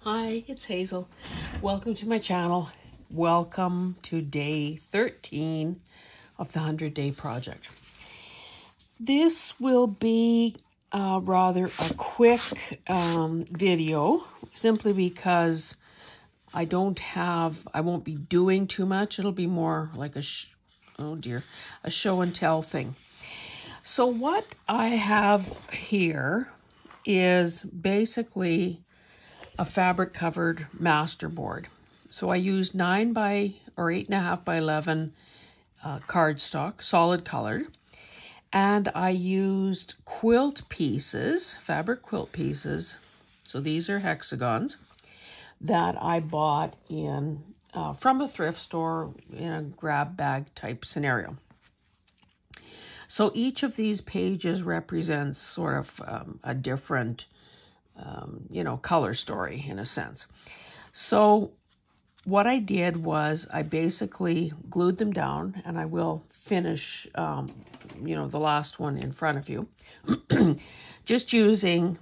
Hi, it's Hazel. Welcome to my channel. Welcome to day 13 of the 100-Day Project. This will be rather a quick video, simply because I won't be doing too much. It'll be more like a show and tell thing. So what I have here is basically a fabric covered masterboard. So I used 8.5 by 11 cardstock, solid colored, and I used quilt pieces, fabric quilt pieces. So these are hexagons that I bought in from a thrift store in a grab bag type scenario. So each of these pages represents sort of a different color story in a sense. So what I did was I basically glued them down, and I will finish, the last one in front of you, just using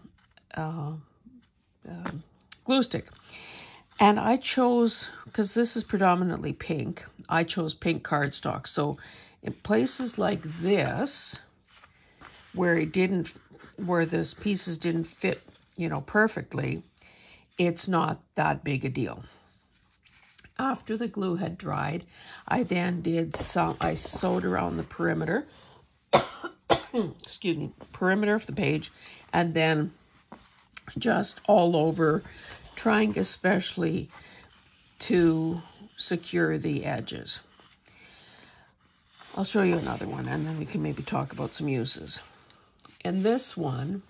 glue stick. And I chose, because this is predominantly pink, I chose pink cardstock. So in places like this, where this pieces didn't fit perfectly, it's not that big a deal. After the glue had dried, I then I sewed around the perimeter, perimeter of the page, and then just all over, trying especially to secure the edges. I'll show you another one, and then we can maybe talk about some uses. In this one,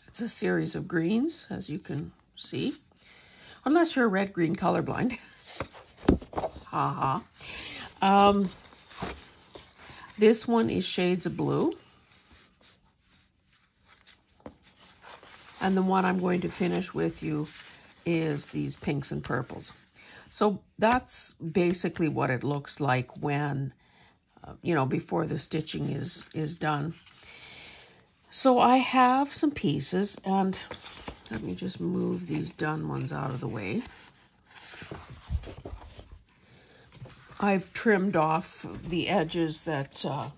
it's a series of greens, as you can see. Unless you're red-green colorblind. This one is shades of blue. And the one I'm going to finish with you is these pinks and purples. So that's basically what it looks like when, before the stitching is done. So I have some pieces, and let me just move these done ones out of the way. I've trimmed off the edges that are,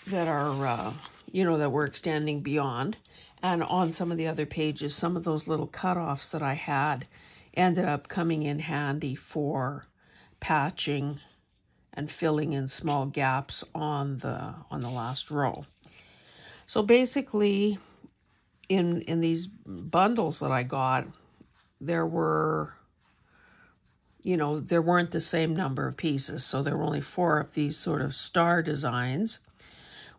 that were extending beyond. And on some of the other pages, some of those little cutoffs that I had ended up coming in handy for patching and filling in small gaps on the last row. So basically, in these bundles that I got, there weren't the same number of pieces. So there were only 4 of these sort of star designs,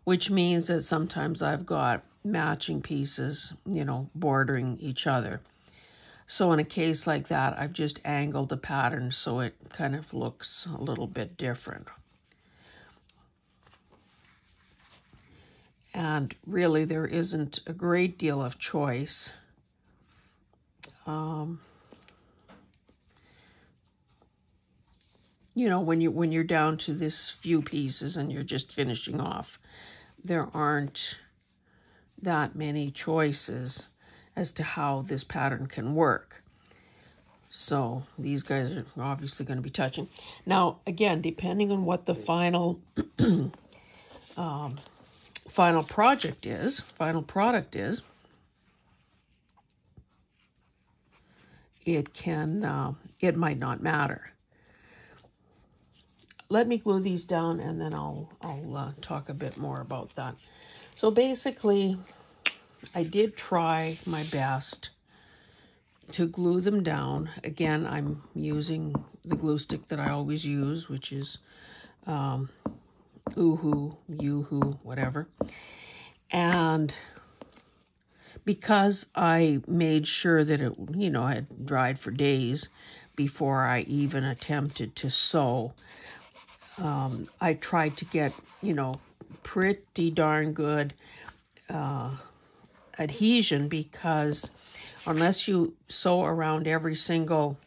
which means that sometimes I've got matching pieces, bordering each other. So in a case like that, I've just angled the pattern so it kind of looks a little bit different. And really, there isn't a great deal of choice. When you're down to this few pieces and you're just finishing off, there aren't that many choices as to how this pattern can work. So these guys are obviously going to be touching. Now, again, depending on what the final final product is, it might not matter. Let me glue these down, and then I'll talk a bit more about that. So basically, I did try my best to glue them down. Again, I'm using the glue stick that I always use, which is Oohoo, Yoo-hoo, whatever. And because I made sure that it, had dried for days before I even attempted to sew, I tried to get, pretty darn good adhesion, because unless you sew around every single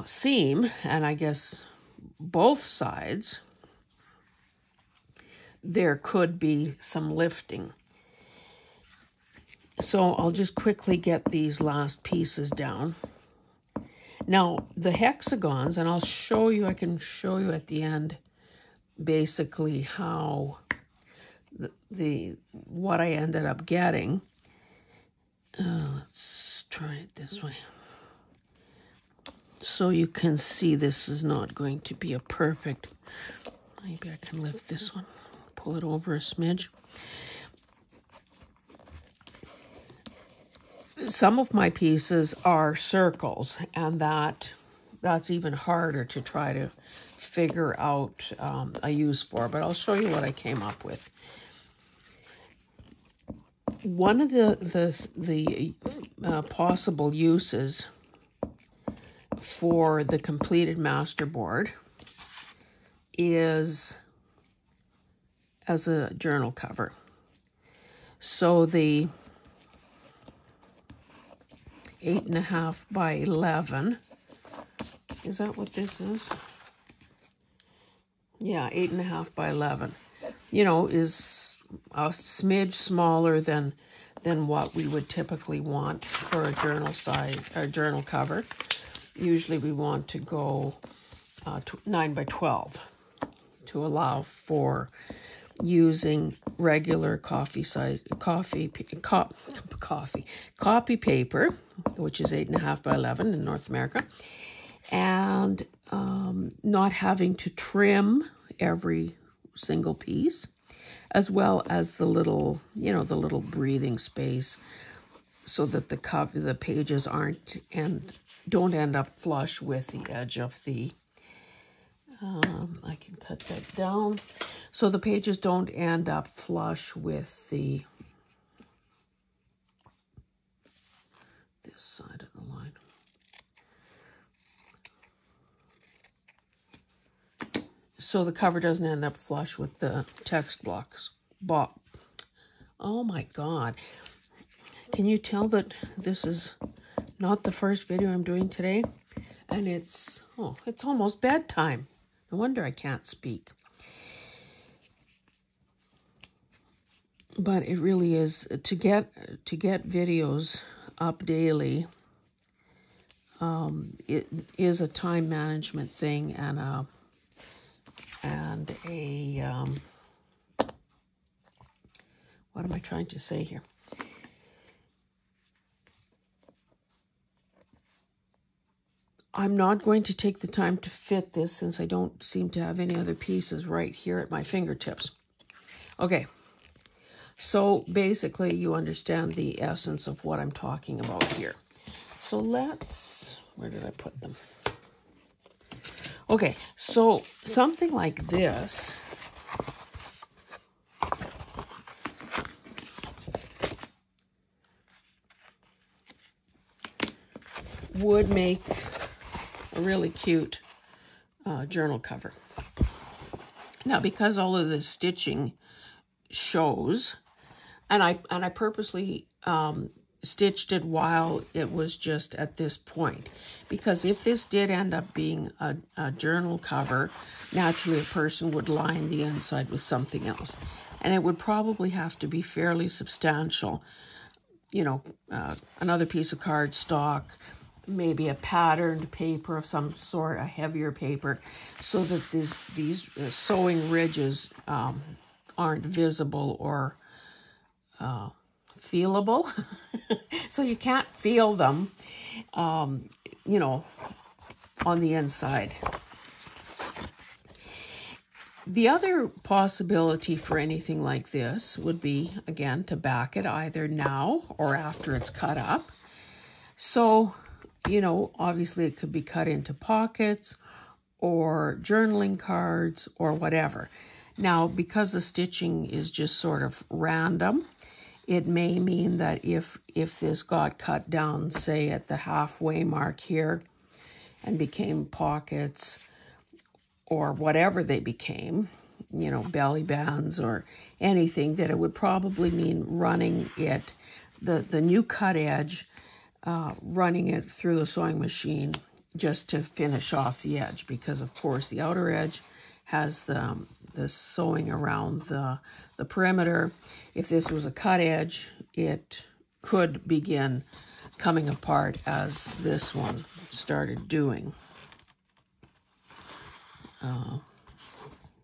seam, and I guess both sides, there could be some lifting. So I'll just quickly get these last pieces down. Now, the hexagons, and I'll show you, I can show you at the end, basically how what I ended up getting. Let's try it this way. So you can see this is not going to be a perfect, maybe I can lift this one, pull it over a smidge. Some of my pieces are circles, and that's even harder to try to figure out a use for, but I'll show you what I came up with. One of the possible uses for the completed masterboard is as a journal cover. So the 8.5 by 11, is that what this is? Yeah, 8.5 by 11, you know, is a smidge smaller than what we would typically want for a journal size or journal cover. Usually we want to go 9 by 12 to allow for using regular copy paper, which is 8.5 by 11 in North America, and not having to trim every single piece, as well as the little, you know, the little breathing space, so that the pages don't end up flush with the edge of the. I can cut that down, so the pages don't end up flush with this side of the line. So the cover doesn't end up flush with the text blocks. Oh my God. Can you tell that this is not the first video I'm doing today? And it's almost bedtime. No wonder I can't speak. But it really is, to get videos up daily, it is a time management thing and a what am I trying to say here? I'm not going to take the time to fit this since I don't seem to have any other pieces right here at my fingertips. Okay, so basically you understand the essence of what I'm talking about here. So where did I put them? Okay, so something like this would make a really cute journal cover. Now, because all of the stitching shows, and I purposely stitched it while it was just at this point, because if this did end up being a journal cover, naturally a person would line the inside with something else, and it would probably have to be fairly substantial, you know, another piece of cardstock, maybe a patterned paper of some sort, a heavier paper, so that these sewing ridges aren't visible or feelable. So you can't feel them, you know, on the inside. The other possibility for anything like this would be, again, to back it either now or after it's cut up. So, you know, obviously it could be cut into pockets or journaling cards or whatever. Now, because the stitching is just sort of random, it may mean that if this got cut down, say at the halfway mark here, and became pockets or whatever they became, you know, belly bands or anything, that it would probably mean running it, the new cut edge, running it through the sewing machine just to finish off the edge, because of course the outer edge has the sewing around the perimeter. If this was a cut edge, it could begin coming apart as this one started doing.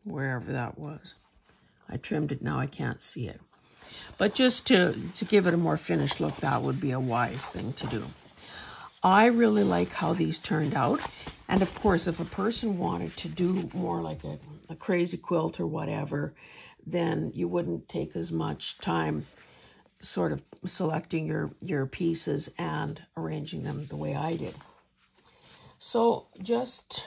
Wherever that was. I trimmed it, now I can't see it. But just to give it a more finished look, that would be a wise thing to do. I really like how these turned out. And of course, if a person wanted to do more like a crazy quilt or whatever, then you wouldn't take as much time sort of selecting your pieces and arranging them the way I did. So just,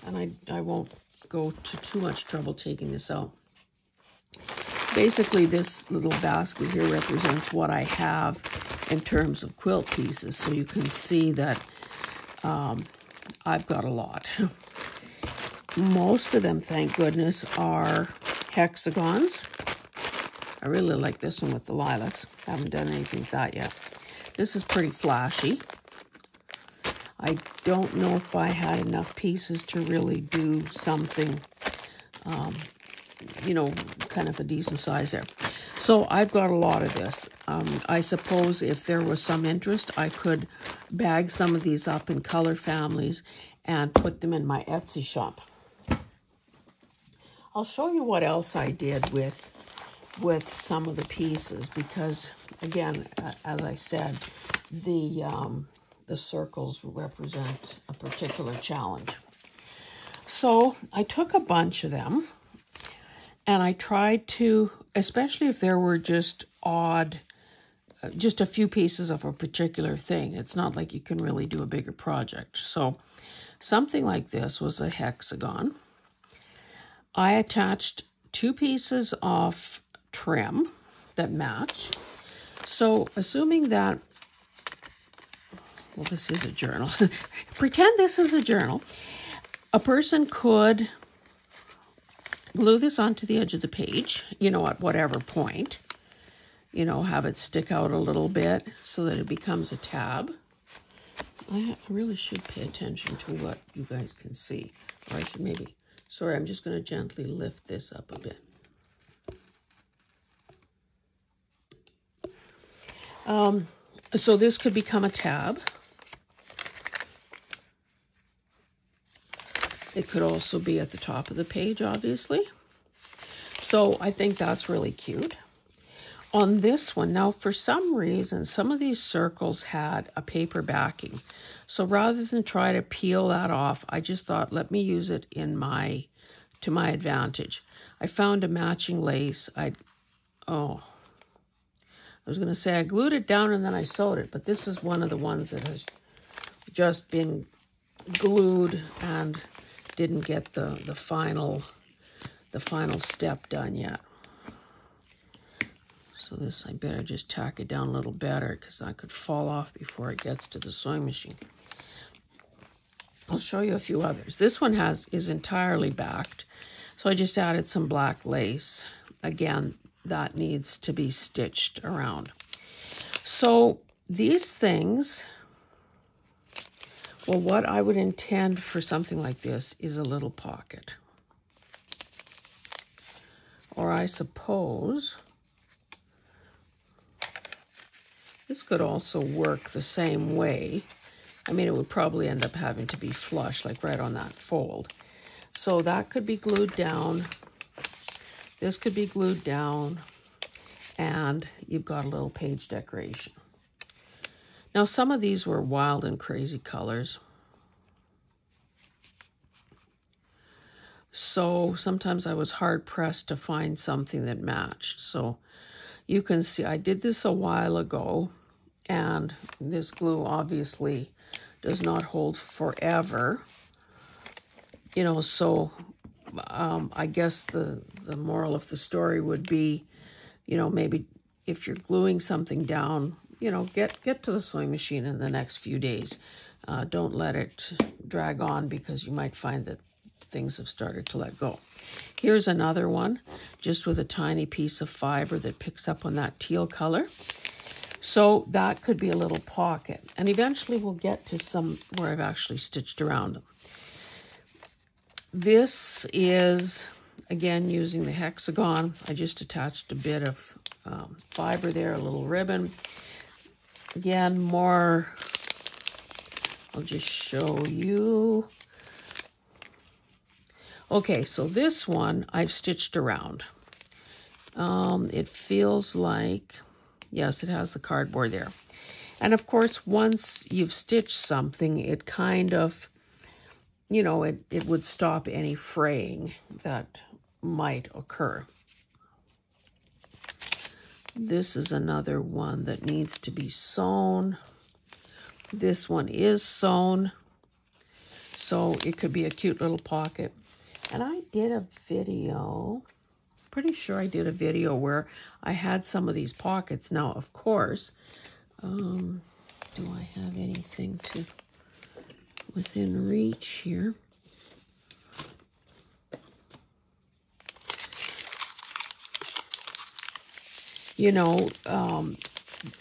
and I won't go to too much trouble taking this out. Basically, this little basket here represents what I have in terms of quilt pieces, so you can see that I've got a lot. Most of them, thank goodness, are hexagons. I really like this one with the lilacs. Haven't done anything with that yet. This is pretty flashy. I don't know if I had enough pieces to really do something, you know, kind of a decent size there. So I've got a lot of this. I suppose if there was some interest, I could bag some of these up in color families and put them in my Etsy shop. I'll show you what else I did with some of the pieces, because again, as I said, the circles represent a particular challenge. So I took a bunch of them and I tried to, especially if there were just just a few pieces of a particular thing. It's not like you can really do a bigger project. So something like this was a hexagon. I attached 2 pieces of trim that match. So assuming that, well, this is a journal. Pretend this is a journal. A person could glue this onto the edge of the page, you know, at whatever point. You know, have it stick out a little bit so that it becomes a tab. I really should pay attention to what you guys can see. Or I should maybe, sorry, I'm just going to gently lift this up a bit. So this could become a tab. It could also be at the top of the page, obviously. So I think that's really cute. On this one, now for some reason, some of these circles had a paper backing. So rather than try to peel that off, I just thought, let me use it to my advantage. I found a matching lace. I was going to say I glued it down and then I sewed it, but this is one of the ones that has just been glued and didn't get the final step done yet. So this, I better just tack it down a little better because that could fall off before it gets to the sewing machine. I'll show you a few others. This one is entirely backed, so I just added some black lace. Again, that needs to be stitched around. So these things, well, what I would intend for something like this is a little pocket. Or I suppose this could also work the same way. I mean, it would probably end up having to be flush, like right on that fold. So that could be glued down. This could be glued down. And you've got a little page decoration. Now, some of these were wild and crazy colors. So sometimes I was hard-pressed to find something that matched. So you can see I did this a while ago. And this glue obviously does not hold forever. You know, so I guess the moral of the story would be, you know, maybe if you're gluing something down, you know, get to the sewing machine in the next few days. Don't let it drag on because you might find that things have started to let go. Here's another one, just with a tiny piece of fiber that picks up on that teal color. So that could be a little pocket. And eventually we'll get to some where I've actually stitched around them. This is, again, using the hexagon. I just attached a bit of fiber there, a little ribbon. Again, more, I'll just show you. Okay, so this one I've stitched around. It feels like, yes, it has the cardboard there. And of course, once you've stitched something, it kind of, you know, it would stop any fraying that might occur. This is another one that needs to be sewn. This one is sewn, so it could be a cute little pocket. And I did a video, pretty sure I did a video where I had some of these pockets. Now, of course, do I have anything to within reach here? You know,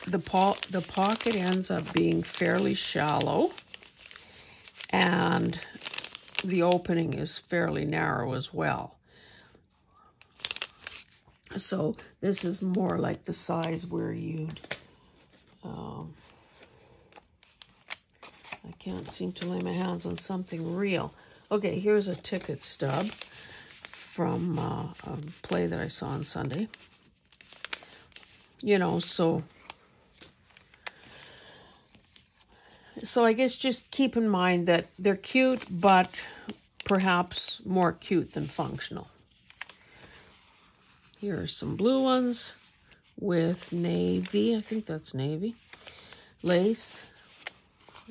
the pocket ends up being fairly shallow, and the opening is fairly narrow as well. So this is more like the size where you'd, I can't seem to lay my hands on something real. Okay, here's a ticket stub from a play that I saw on Sunday. You know, so I guess just keep in mind that they're cute, but perhaps more cute than functional. Here are some blue ones with navy, I think that's navy, lace,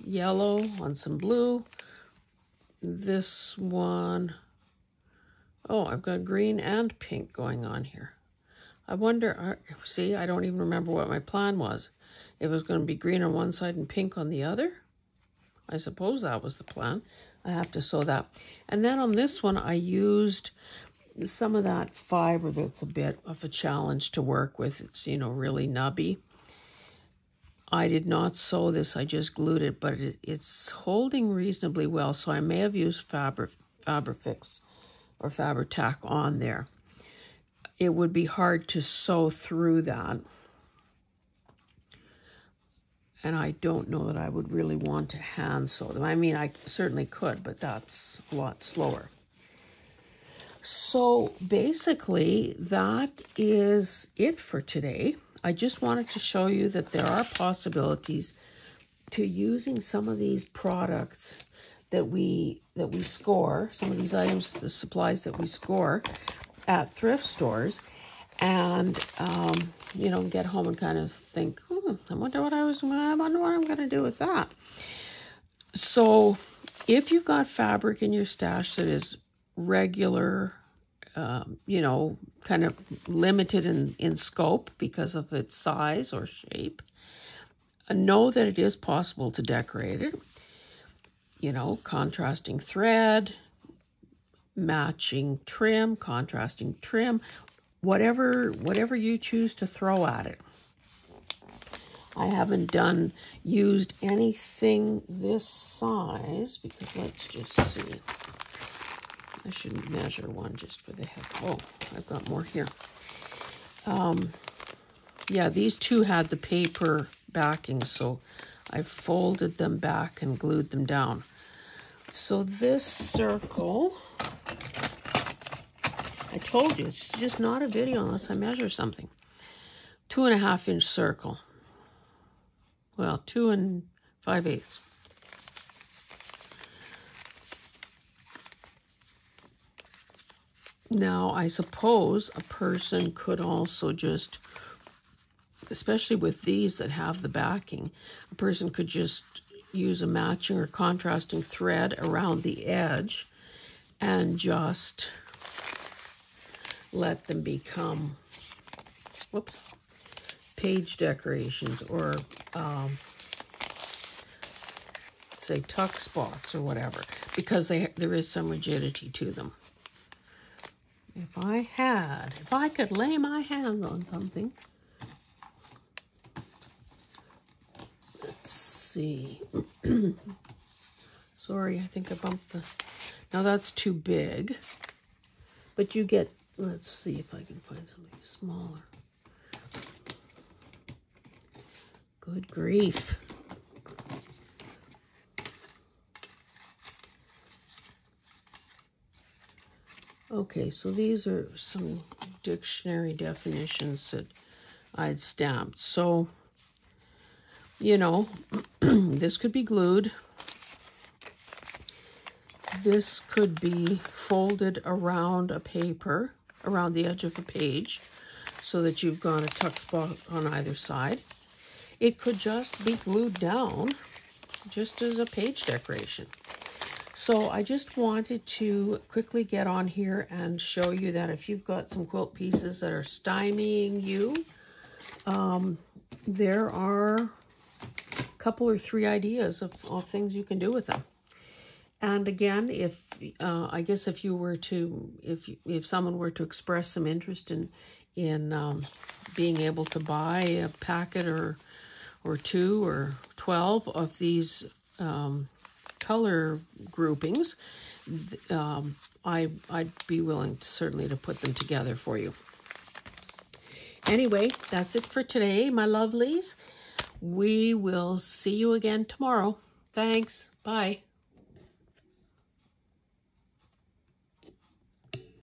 yellow on some blue. This one, oh, I've got green and pink going on here. I wonder, see, I don't even remember what my plan was. It was going to be green on one side and pink on the other. I suppose that was the plan. I have to sew that. And then on this one, I used some of that fiber that's a bit of a challenge to work with. It's, you know, really nubby. I did not sew this, I just glued it, but it's holding reasonably well, so I may have used Fabrifix or Fabri-Tac on there. It would be hard to sew through that. And I don't know that I would really want to hand sew them. I mean, I certainly could, but that's a lot slower. So basically, that is it for today. I just wanted to show you that there are possibilities to using some of these products that we score, some of these items, the supplies that we score at thrift stores, and you know, get home and kind of think, I wonder what I'm going to do with that. So if you've got fabric in your stash that is regular, you know, kind of limited in scope because of its size or shape, know that it is possible to decorate it. You know, contrasting thread, matching trim, contrasting trim, whatever you choose to throw at it. I haven't used anything this size because let's just see. I shouldn't measure one just for the heck. Oh, I've got more here. Yeah, these two had the paper backing, so I folded them back and glued them down. So this circle, I told you, it's just not a video unless I measure something. 2.5 inch circle. Well, 2 5/8. Now, I suppose a person could also just, especially with these that have the backing, a person could just use a matching or contrasting thread around the edge and just let them become, page decorations or, say, tuck spots or whatever, because there is some rigidity to them. If I could lay my hands on something. Let's see. Sorry, I think I bumped the... Now that's too big. But you get... Let's see if I can find something smaller. Good grief. Okay, so these are some dictionary definitions that I'd stamped. So, you know, this could be glued. This could be folded around a paper, around the edge of a page, so that you've got a tuck spot on either side. It could just be glued down, just as a page decoration. So I just wanted to quickly get on here and show you that if you've got some quilt pieces that are stymieing you, there are a couple or three ideas of things you can do with them. And again, if I guess if you were to, if someone were to express some interest in being able to buy a packet or 2 or 12 of these color groupings, I'd be willing certainly to put them together for you. Anyway, that's it for today, my lovelies. We will see you again tomorrow. Thanks. Bye.